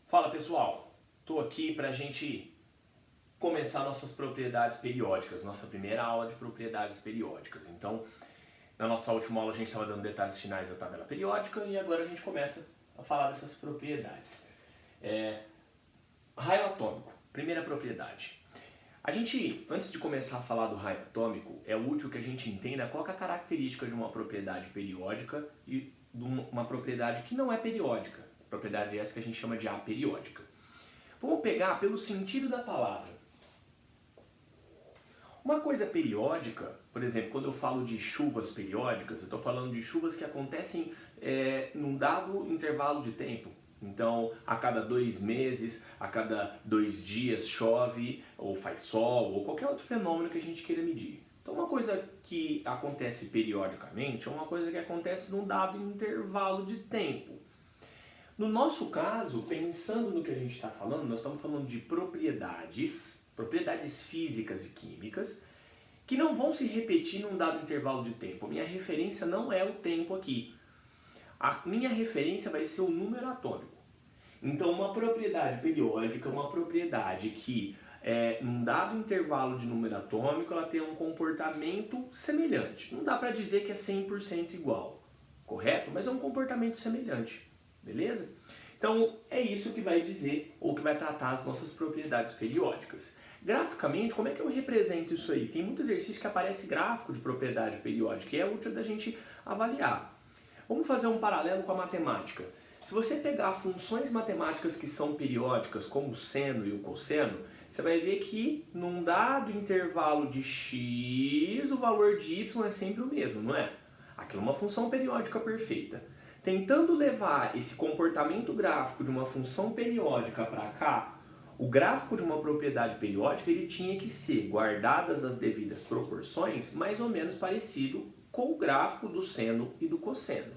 Fala pessoal, estou aqui para a gente começar nossas propriedades periódicas, nossa primeira aula de propriedades periódicas. Então, na nossa última aula a gente estava dando detalhes finais da tabela periódica e agora a gente começa a falar dessas propriedades. Raio atômico, primeira propriedade. A gente, antes de começar a falar do raio atômico, é útil que a gente entenda qual é a característica de uma propriedade periódica e de uma propriedade que não é periódica. Propriedade essa que a gente chama de aperiódica. Vamos pegar pelo sentido da palavra. Uma coisa periódica, por exemplo, quando eu falo de chuvas periódicas, eu estou falando de chuvas que acontecem num dado intervalo de tempo. Então, a cada 2 meses, a cada 2 dias chove, ou faz sol, ou qualquer outro fenômeno que a gente queira medir. Então, uma coisa que acontece periodicamente é uma coisa que acontece num dado intervalo de tempo. No nosso caso, pensando no que a gente está falando, nós estamos falando de propriedades físicas e químicas, que não vão se repetir num dado intervalo de tempo. A minha referência não é o tempo aqui. A minha referência vai ser o número atômico. Então, uma propriedade periódica é uma propriedade que, num dado intervalo de número atômico, ela tem um comportamento semelhante. Não dá para dizer que é 100% igual, correto? Mas é um comportamento semelhante. Beleza? Então, é isso que vai dizer, ou que vai tratar as nossas propriedades periódicas. Graficamente, como é que eu represento isso aí? Tem muito exercício que aparece gráfico de propriedade periódica e é útil da gente avaliar. Vamos fazer um paralelo com a matemática. Se você pegar funções matemáticas que são periódicas, como o seno e o cosseno, você vai ver que num dado intervalo de x, o valor de y é sempre o mesmo, não é? Aquilo é uma função periódica perfeita. Tentando levar esse comportamento gráfico de uma função periódica para cá, o gráfico de uma propriedade periódica ele tinha que ser, guardadas as devidas proporções, mais ou menos parecido com o gráfico do seno e do cosseno.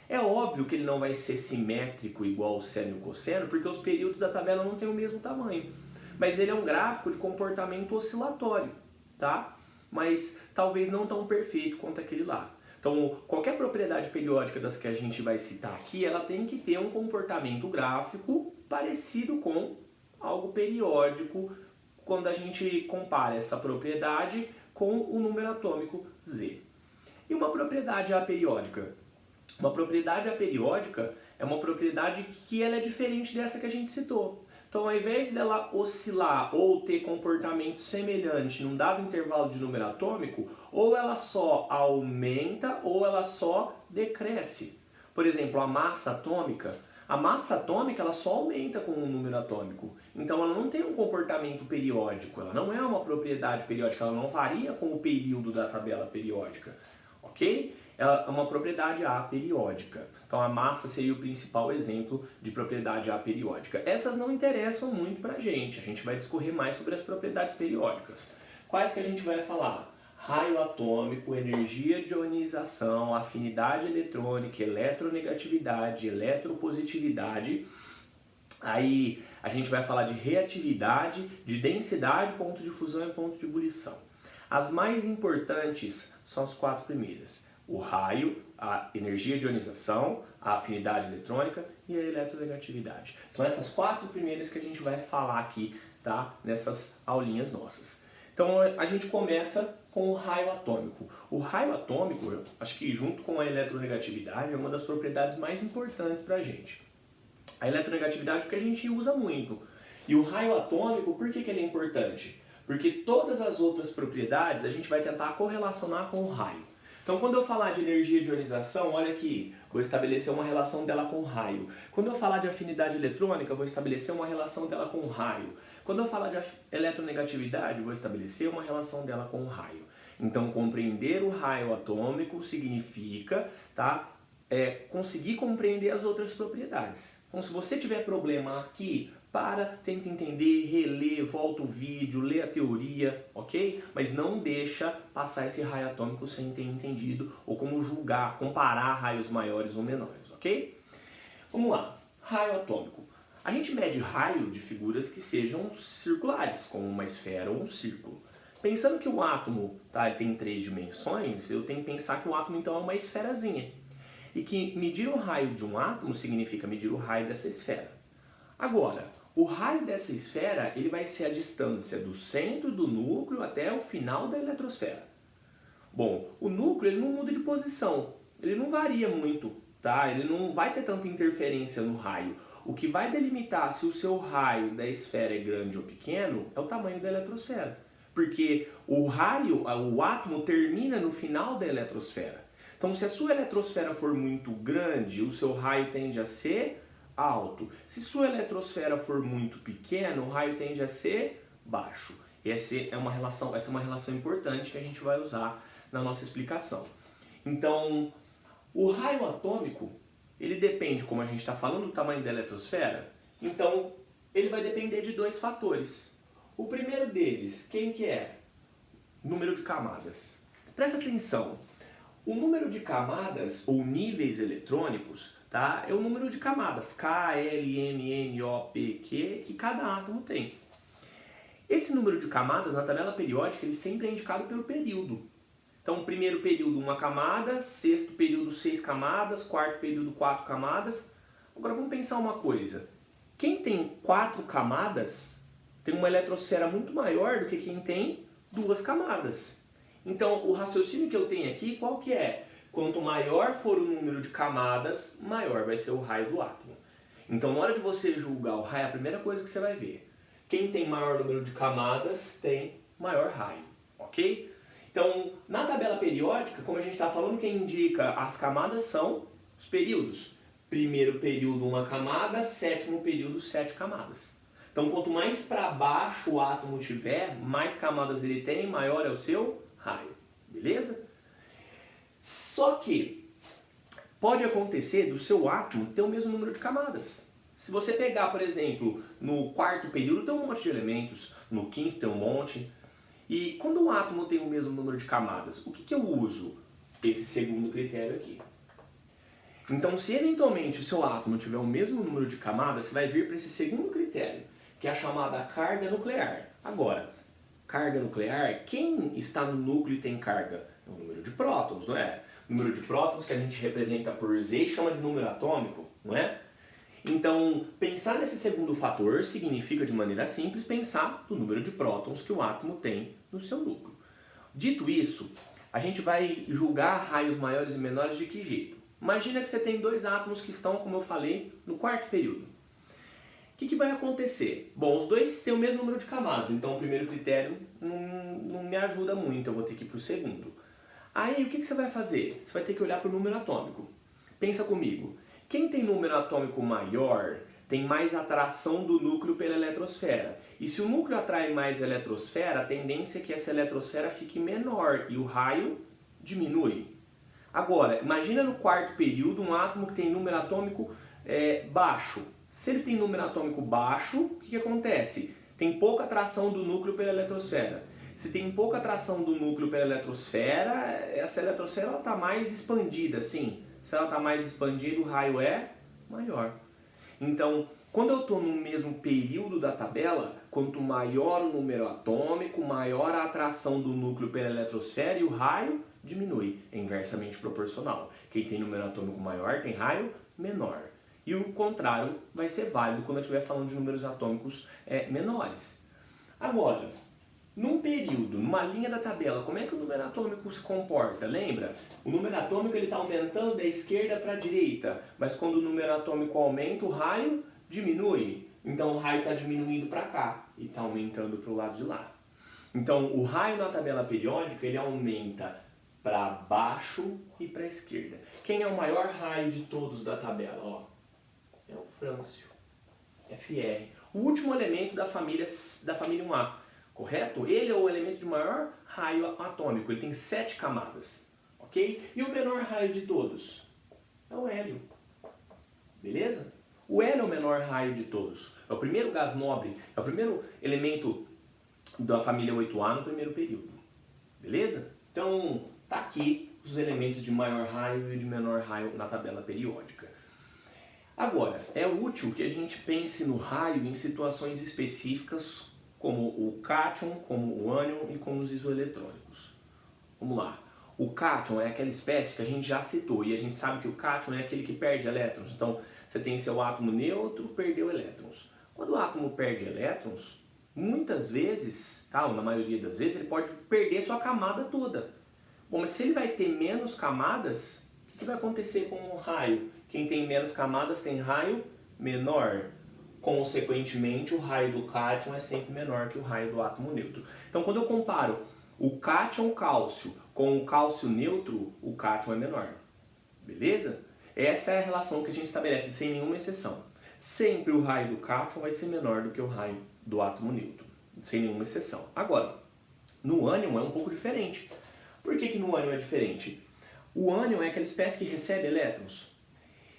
É óbvio que ele não vai ser simétrico igual o seno e o cosseno, porque os períodos da tabela não têm o mesmo tamanho. Mas ele é um gráfico de comportamento oscilatório, tá? Mas talvez não tão perfeito quanto aquele lá. Então, qualquer propriedade periódica das que a gente vai citar aqui, ela tem que ter um comportamento gráfico parecido com algo periódico quando a gente compara essa propriedade com o número atômico Z. E uma propriedade aperiódica? Uma propriedade aperiódica é uma propriedade que ela é diferente dessa que a gente citou. Então, ao invés dela oscilar ou ter comportamento semelhante num dado intervalo de número atômico, ou ela só aumenta ou ela só decresce. Por exemplo, a massa atômica ela só aumenta com o número atômico. Então, ela não tem um comportamento periódico, ela não é uma propriedade periódica, ela não varia com o período da tabela periódica, ok? Ela é uma propriedade aperiódica. Então a massa seria o principal exemplo de propriedade aperiódica. Essas não interessam muito pra gente, a gente vai discorrer mais sobre as propriedades periódicas. Quais que a gente vai falar? Raio atômico, energia de ionização, afinidade eletrônica, eletronegatividade, eletropositividade. Aí a gente vai falar de reatividade, de densidade, ponto de fusão e ponto de ebulição. As mais importantes são as 4 primeiras. O raio, a energia de ionização, a afinidade eletrônica e a eletronegatividade. São essas 4 primeiras que a gente vai falar aqui, tá? Nessas aulinhas nossas. Então a gente começa com o raio atômico. O raio atômico, eu acho que junto com a eletronegatividade, é uma das propriedades mais importantes para a gente. A eletronegatividade porque a gente usa muito. E o raio atômico, por que ele é importante? Porque todas as outras propriedades a gente vai tentar correlacionar com o raio. Então, quando eu falar de energia de ionização, olha aqui, vou estabelecer uma relação dela com o raio. Quando eu falar de afinidade eletrônica, vou estabelecer uma relação dela com o raio. Quando eu falar de eletronegatividade, vou estabelecer uma relação dela com o raio. Então, compreender o raio atômico significa, tá, conseguir compreender as outras propriedades. Então, se você tiver problema aqui, tenta entender, relê, volta o vídeo, lê a teoria, ok? Mas não deixa passar esse raio atômico sem ter entendido ou como julgar, comparar raios maiores ou menores, ok? Vamos lá, raio atômico. A gente mede raio de figuras que sejam circulares, como uma esfera ou um círculo. Pensando que o átomo ele tem 3 dimensões, eu tenho que pensar que o átomo então é uma esferazinha. E que medir o raio de um átomo significa medir o raio dessa esfera. Agora, o raio dessa esfera ele vai ser a distância do centro do núcleo até o final da eletrosfera. Bom, o núcleo ele não muda de posição, ele não varia muito, tá? Ele não vai ter tanta interferência no raio. O que vai delimitar se o seu raio da esfera é grande ou pequeno é o tamanho da eletrosfera. Porque o raio, o átomo termina no final da eletrosfera. Então, se a sua eletrosfera for muito grande, o seu raio tende a ser alto. Se sua eletrosfera for muito pequena, o raio tende a ser baixo. Essa é uma relação importante que a gente vai usar na nossa explicação. Então, o raio atômico, ele depende, como a gente está falando, do tamanho da eletrosfera. Então, ele vai depender de dois fatores. O primeiro deles, quem que é? Número de camadas. Presta atenção. O número de camadas, ou níveis eletrônicos, tá? É o número de camadas, K, L, M, N, O, P, Q, que cada átomo tem. Esse número de camadas, na tabela periódica, ele sempre é indicado pelo período. Então, primeiro período, 1 camada, sexto período, 6 camadas, quarto período, 4 camadas. Agora, vamos pensar uma coisa. Quem tem 4 camadas tem uma eletrosfera muito maior do que quem tem 2 camadas. Então, o raciocínio que eu tenho aqui, qual que é? Quanto maior for o número de camadas, maior vai ser o raio do átomo. Então, na hora de você julgar o raio, a primeira coisa que você vai ver, quem tem maior número de camadas tem maior raio, ok? Então, na tabela periódica, como a gente está falando, quem indica as camadas são os períodos. Primeiro período, 1 camada, sétimo período, 7 camadas. Então, quanto mais para baixo o átomo tiver, mais camadas ele tem, maior é o seu raio, beleza? Só que pode acontecer do seu átomo ter o mesmo número de camadas. Se você pegar, por exemplo, no quarto período tem um monte de elementos, no quinto tem um monte. E quando um átomo tem o mesmo número de camadas, o que eu uso? Esse segundo critério aqui. Então, se eventualmente o seu átomo tiver o mesmo número de camadas, você vai vir para esse segundo critério, que é a chamada carga nuclear. Agora, carga nuclear, quem está no núcleo e tem carga? É o número de prótons, não é? O número de prótons que a gente representa por Z e chama de número atômico, não é? Então, pensar nesse segundo fator significa, de maneira simples, pensar no número de prótons que o átomo tem no seu núcleo. Dito isso, a gente vai julgar raios maiores e menores de que jeito? Imagina que você tem dois átomos que estão, como eu falei, no quarto período. O que vai acontecer? Bom, os dois têm o mesmo número de camadas, então o primeiro critério não me ajuda muito, eu vou ter que ir para o segundo. Aí, o que você vai fazer? Você vai ter que olhar para o número atômico. Pensa comigo. Quem tem número atômico maior tem mais atração do núcleo pela eletrosfera. E se o núcleo atrai mais a eletrosfera, a tendência é que essa eletrosfera fique menor e o raio diminui. Agora, imagina no quarto período um átomo que tem número atômico baixo. Se ele tem número atômico baixo, o que acontece? Tem pouca atração do núcleo pela eletrosfera. Se tem pouca atração do núcleo pela eletrosfera, essa eletrosfera está mais expandida, sim. Se ela está mais expandida, o raio é maior. Então, quando eu estou no mesmo período da tabela, quanto maior o número atômico, maior a atração do núcleo pela eletrosfera e o raio diminui. É inversamente proporcional. Quem tem número atômico maior tem raio menor. E o contrário vai ser válido quando eu estiver falando de números atômicos menores. Agora, num período, numa linha da tabela, como é que o número atômico se comporta? Lembra? O número atômico está aumentando da esquerda para a direita, mas quando o número atômico aumenta, o raio diminui. Então o raio está diminuindo para cá e está aumentando para o lado de lá. Então o raio na tabela periódica ele aumenta para baixo e para a esquerda. Quem é o maior raio de todos da tabela? Ó, é o frâncio, Fr. O último elemento da família 1A. Correto? Ele é o elemento de maior raio atômico, ele tem 7 camadas, ok? E o menor raio de todos? É o hélio, beleza? O hélio é o menor raio de todos, é o primeiro gás nobre, é o primeiro elemento da família 8A no primeiro período, beleza? Então, tá aqui os elementos de maior raio e de menor raio na tabela periódica. Agora, é útil que a gente pense no raio em situações específicas como o cátion, como o ânion e como os isoeletrônicos. Vamos lá. O cátion é aquela espécie que a gente já citou e a gente sabe que o cátion é aquele que perde elétrons. Então, você tem seu átomo neutro, perdeu elétrons. Quando o átomo perde elétrons, muitas vezes, tá, ou na maioria das vezes, ele pode perder sua camada toda. Bom, mas se ele vai ter menos camadas, o que vai acontecer com o raio? Quem tem menos camadas tem raio menor. Consequentemente, o raio do cátion é sempre menor que o raio do átomo neutro. Então, quando eu comparo o cátion cálcio com o cálcio neutro, o cátion é menor. Beleza? Essa é a relação que a gente estabelece sem nenhuma exceção. Sempre o raio do cátion vai ser menor do que o raio do átomo neutro, sem nenhuma exceção. Agora, no ânion é um pouco diferente. Por que no ânion é diferente? O ânion é aquela espécie que recebe elétrons.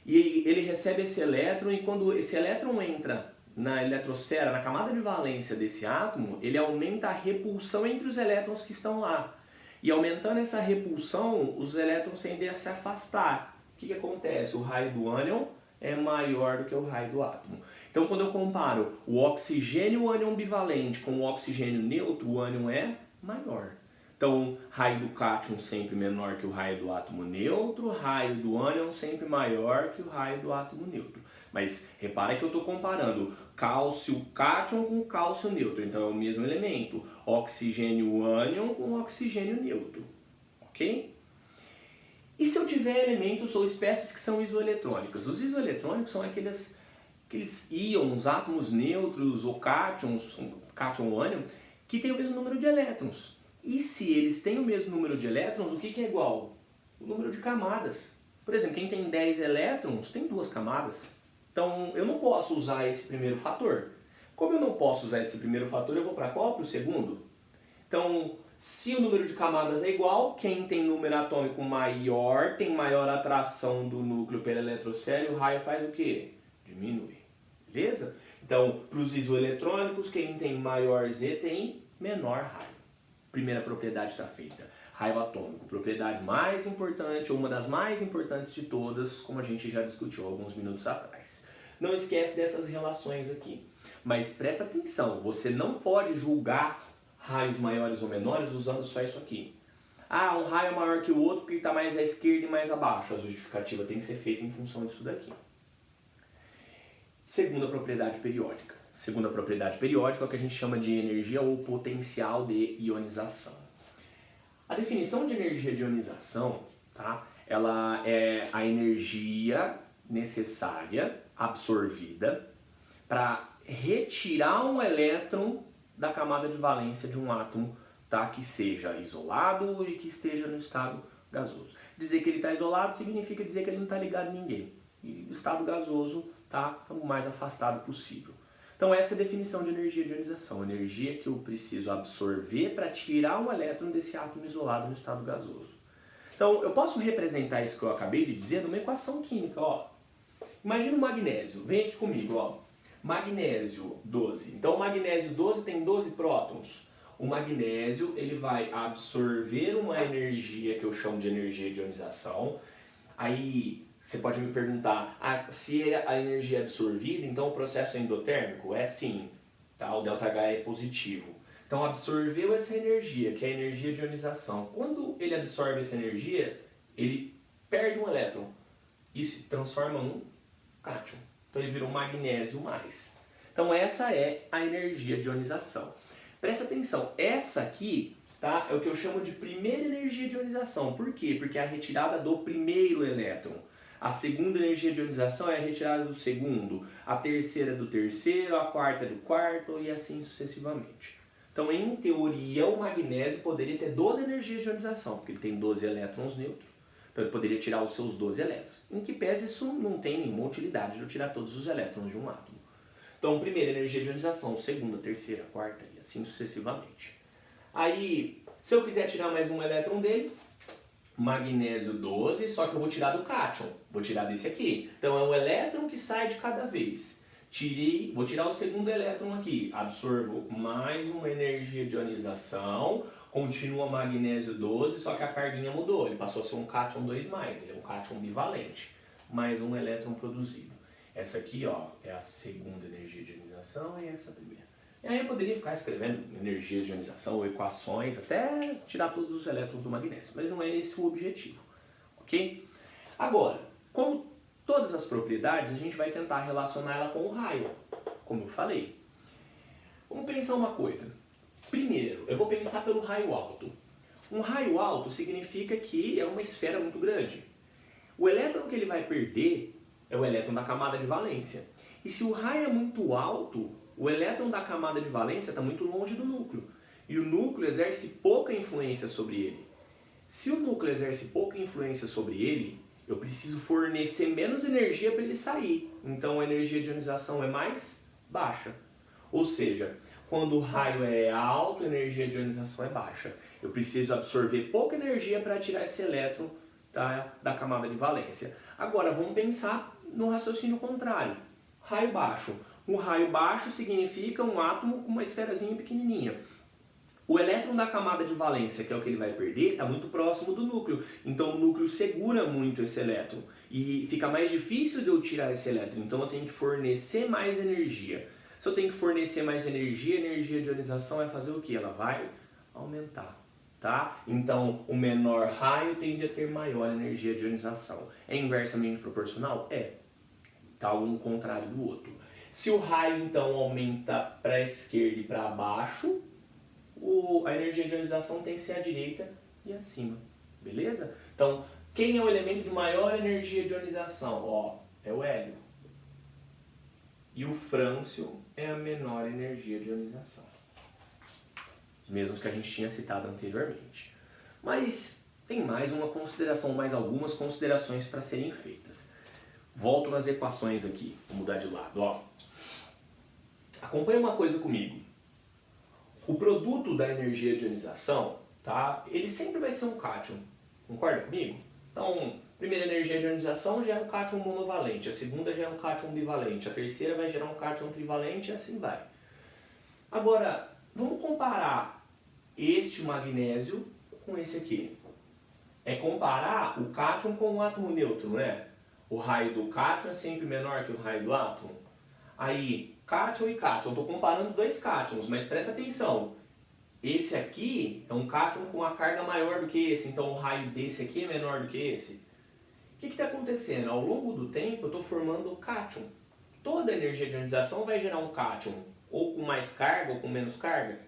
E ele recebe esse elétron e quando esse elétron entra na eletrosfera, na camada de valência desse átomo, ele aumenta a repulsão entre os elétrons que estão lá. E aumentando essa repulsão, os elétrons tendem a se afastar. O que acontece? O raio do ânion é maior do que o raio do átomo. Então, quando eu comparo o oxigênio ânion bivalente com o oxigênio neutro, o ânion é maior. Então, raio do cátion sempre menor que o raio do átomo neutro, raio do ânion sempre maior que o raio do átomo neutro. Mas repara que eu estou comparando cálcio cátion com cálcio neutro, então é o mesmo elemento. Oxigênio ânion com oxigênio neutro, ok? E se eu tiver elementos ou espécies que são isoeletrônicas? Os isoeletrônicos são aqueles íons, átomos neutros ou cátions, cátion ou ânion, que têm o mesmo número de elétrons. E se eles têm o mesmo número de elétrons, o que é igual? O número de camadas. Por exemplo, quem tem 10 elétrons tem 2 camadas. Então, eu não posso usar esse primeiro fator. Como eu não posso usar esse primeiro fator, eu vou para qual? Para o segundo. Então, se o número de camadas é igual, quem tem número atômico maior tem maior atração do núcleo pela eletrosfera e o raio faz o quê? Diminui. Beleza? Então, para os isoeletrônicos, quem tem maior Z tem menor raio. Primeira propriedade está feita. Raio atômico, propriedade mais importante, ou uma das mais importantes de todas, como a gente já discutiu alguns minutos atrás. Não esquece dessas relações aqui. Mas presta atenção, você não pode julgar raios maiores ou menores usando só isso aqui. Ah, um raio é maior que o outro porque está mais à esquerda e mais abaixo. A justificativa tem que ser feita em função disso daqui. Segunda propriedade periódica. Segunda propriedade periódica é o que a gente chama de energia ou potencial de ionização. A definição de energia de ionização, tá? Ela é a energia necessária, absorvida, para retirar um elétron da camada de valência de um átomo, tá? Que seja isolado e que esteja no estado gasoso. Dizer que ele está isolado significa dizer que ele não está ligado a ninguém. E o estado gasoso está o mais afastado possível. Então essa é a definição de energia de ionização, energia que eu preciso absorver para tirar um elétron desse átomo isolado no estado gasoso. Então eu posso representar isso que eu acabei de dizer numa equação química, ó. Imagina o magnésio, vem aqui comigo, ó. Magnésio 12. Então o magnésio 12 tem 12 prótons. O magnésio ele vai absorver uma energia que eu chamo de energia de ionização. Aí você pode me perguntar, se a energia é absorvida, então o processo é endotérmico? É sim, tá? O ΔH é positivo. Então absorveu essa energia, que é a energia de ionização. Quando ele absorve essa energia, ele perde um elétron e se transforma num cátion. Então ele virou um magnésio mais. Então essa é a energia de ionização. Presta atenção, essa aqui, tá, é o que eu chamo de primeira energia de ionização. Por quê? Porque é a retirada do primeiro elétron. A segunda energia de ionização é a retirada do segundo, a terceira do terceiro, a quarta do quarto e assim sucessivamente. Então, em teoria, o magnésio poderia ter 12 energias de ionização, porque ele tem 12 elétrons neutros. Então, ele poderia tirar os seus 12 elétrons. Em que pese, isso não tem nenhuma utilidade de eu tirar todos os elétrons de um átomo. Então, primeira energia de ionização, segunda, terceira, quarta e assim sucessivamente. Aí, se eu quiser tirar mais um elétron dele, magnésio 12, só que eu vou tirar do cátion, vou tirar desse aqui. Então é um elétron que sai de cada vez. Vou tirar o segundo elétron aqui, absorvo mais uma energia de ionização, continua magnésio 12, só que a carguinha mudou, ele passou a ser um cátion 2+, ele é um cátion bivalente, mais um elétron produzido. Essa aqui, ó, é a segunda energia de ionização e essa a primeira. E aí eu poderia ficar escrevendo energias de ionização ou equações até tirar todos os elétrons do magnésio, mas não é esse o objetivo, ok? Agora, como todas as propriedades, a gente vai tentar relacionar ela com o raio. como eu falei. Vamos pensar uma coisa. Primeiro, eu vou pensar pelo raio alto. Um raio alto significa que é uma esfera muito grande. O elétron que ele vai perder é o elétron da camada de valência. E se o raio é muito alto, o elétron da camada de valência está muito longe do núcleo. E o núcleo exerce pouca influência sobre ele. Se o núcleo exerce pouca influência sobre ele, eu preciso fornecer menos energia para ele sair. Então a energia de ionização é mais baixa. Ou seja, quando o raio é alto, a energia de ionização é baixa. Eu preciso absorver pouca energia para tirar esse elétron da camada de valência. Agora vamos pensar no raciocínio contrário. Raio baixo. Um raio baixo significa um átomo com uma esferazinha pequenininha. O elétron da camada de valência, que é o que ele vai perder, está muito próximo do núcleo. Então o núcleo segura muito esse elétron. E fica mais difícil de eu tirar esse elétron. Então eu tenho que fornecer mais energia. Se eu tenho que fornecer mais energia, a energia de ionização vai fazer o quê? Ela vai aumentar. Tá? Então o menor raio tende a ter maior energia de ionização. É inversamente proporcional? É. Tá um contrário do outro. Se o raio então aumenta para a esquerda e para baixo, a energia de ionização tem que ser à direita e acima, beleza? Então, quem é o elemento de maior energia de ionização? Ó, é o hélio. E o frâncio é a menor energia de ionização. Os mesmos que a gente tinha citado anteriormente. Mas tem mais algumas considerações para serem feitas. Volto nas equações aqui, vou mudar de lado, ó. Acompanha uma coisa comigo. O produto da energia de ionização, tá? Ele sempre vai ser um cátion. Concorda comigo? Então, a primeira energia de ionização gera um cátion monovalente, a segunda gera um cátion bivalente, a terceira vai gerar um cátion trivalente e assim vai. Agora, vamos comparar este magnésio com esse aqui. É comparar o cátion com o átomo neutro, né? O raio do cátion é sempre menor que o raio do átomo. Aí, cátion e cátion, eu estou comparando dois cátions, mas presta atenção. Esse aqui é um cátion com uma carga maior do que esse, então o raio desse aqui é menor do que esse. O que está acontecendo? Ao longo do tempo eu estou formando o cátion. Toda energia de ionização vai gerar um cátion, ou com mais carga ou com menos carga,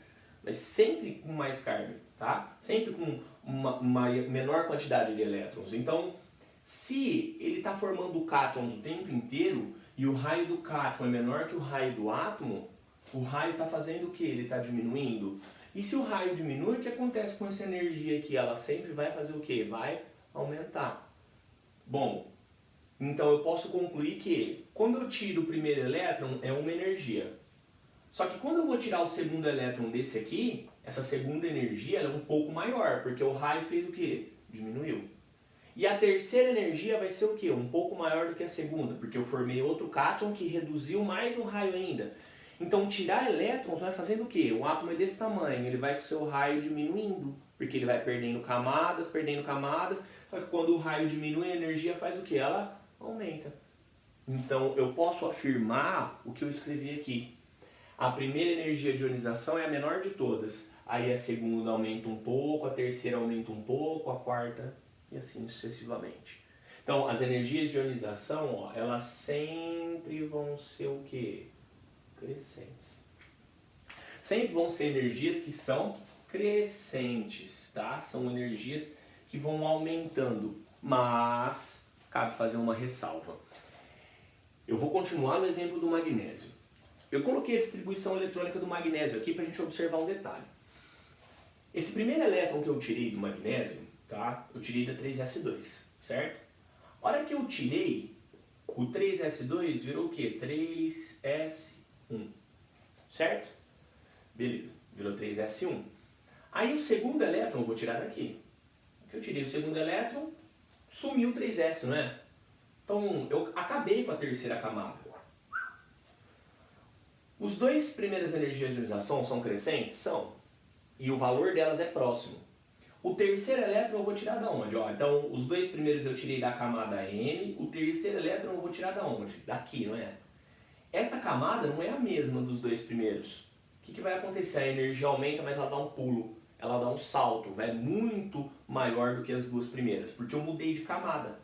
mas sempre com mais carga, tá? Sempre com uma menor quantidade de elétrons. Então, se ele está formando cátions o tempo inteiro e o raio do cátion é menor que o raio do átomo, o raio está fazendo o que? Ele está diminuindo. E se o raio diminui, o que acontece com essa energia aqui? Ela sempre vai fazer o quê? Vai aumentar. Bom, então eu posso concluir que quando eu tiro o primeiro elétron é uma energia. Só que quando eu vou tirar o segundo elétron desse aqui, essa segunda energia ela é um pouco maior, porque o raio fez o quê? Diminuiu. E a terceira energia vai ser o quê? Um pouco maior do que a segunda, porque eu formei outro cátion que reduziu mais o raio ainda. Então tirar elétrons vai fazendo o quê? O átomo é desse tamanho, ele vai com o seu raio diminuindo, porque ele vai perdendo camadas, só que quando o raio diminui a energia faz o quê? Ela aumenta. Então eu posso afirmar o que eu escrevi aqui. A primeira energia de ionização é a menor de todas, aí a segunda aumenta um pouco, a terceira aumenta um pouco, a quarta e assim sucessivamente. Então, as energias de ionização, ó, elas sempre vão ser o quê? Crescentes. Sempre vão ser energias que são crescentes, tá? São energias que vão aumentando, mas cabe fazer uma ressalva. Eu vou continuar no exemplo do magnésio. Eu coloquei a distribuição eletrônica do magnésio aqui para a gente observar um detalhe. Esse primeiro elétron que eu tirei do magnésio, tá? Eu tirei da 3s2, certo? A hora que eu tirei, o 3s2 virou o quê? 3s1, certo? Beleza, virou 3s1. Aí o segundo elétron eu vou tirar daqui. Que eu tirei o segundo elétron, sumiu o 3s, não é? Então eu acabei com a terceira camada. Os dois primeiras energias de ionização são crescentes? São. E o valor delas é próximo. O terceiro elétron eu vou tirar da onde? Ó, então, os dois primeiros eu tirei da camada N, o terceiro elétron eu vou tirar da onde? Daqui, não é? Essa camada não é a mesma dos dois primeiros. O que vai acontecer? A energia aumenta, mas ela dá um pulo, ela dá um salto, vai muito maior do que as duas primeiras, porque eu mudei de camada.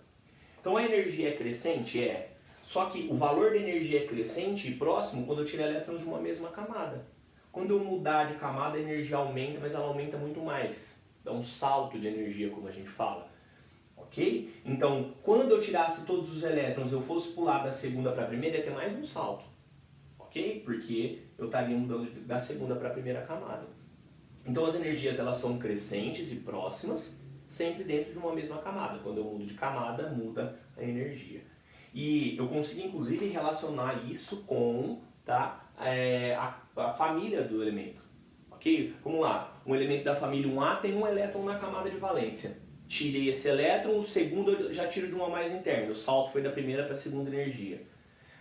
Então a energia é crescente? É. Só que o valor da energia é crescente e próximo quando eu tiro elétrons de uma mesma camada. Quando eu mudar de camada, a energia aumenta, mas ela aumenta muito mais. Dá um salto de energia, como a gente fala. Ok? Então, quando eu tirasse todos os elétrons e eu fosse pular da segunda para a primeira, ia ter mais um salto. Ok? Porque eu estaria mudando da segunda para a primeira camada. Então, as energias elas são crescentes e próximas, sempre dentro de uma mesma camada. Quando eu mudo de camada, muda a energia. E eu consigo, inclusive, relacionar isso com a família do elemento. Ok? Vamos lá. Um elemento da família 1A tem um elétron na camada de valência. Tirei esse elétron, o segundo eu já tiro de uma mais interna. O salto foi da primeira para a segunda energia.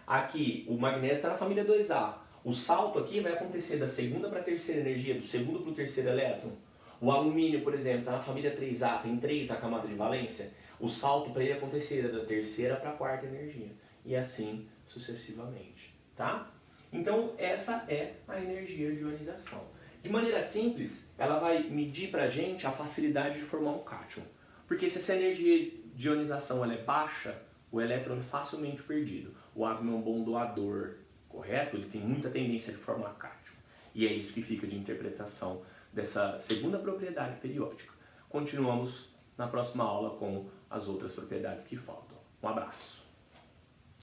Aqui, o magnésio está na família 2A. O salto aqui vai acontecer da segunda para a terceira energia, do segundo para o terceiro elétron. O alumínio, por exemplo, está na família 3A, tem 3 na camada de valência. O salto para ele acontecer da terceira para a quarta energia. E assim sucessivamente. Tá? Então, essa é a energia de ionização. De maneira simples, ela vai medir para a gente a facilidade de formar um cátion. Porque se essa energia de ionização ela é baixa, o elétron é facilmente perdido. O átomo é um bom doador, correto? Ele tem muita tendência de formar cátion. E é isso que fica de interpretação dessa segunda propriedade periódica. Continuamos na próxima aula com as outras propriedades que faltam. Um abraço.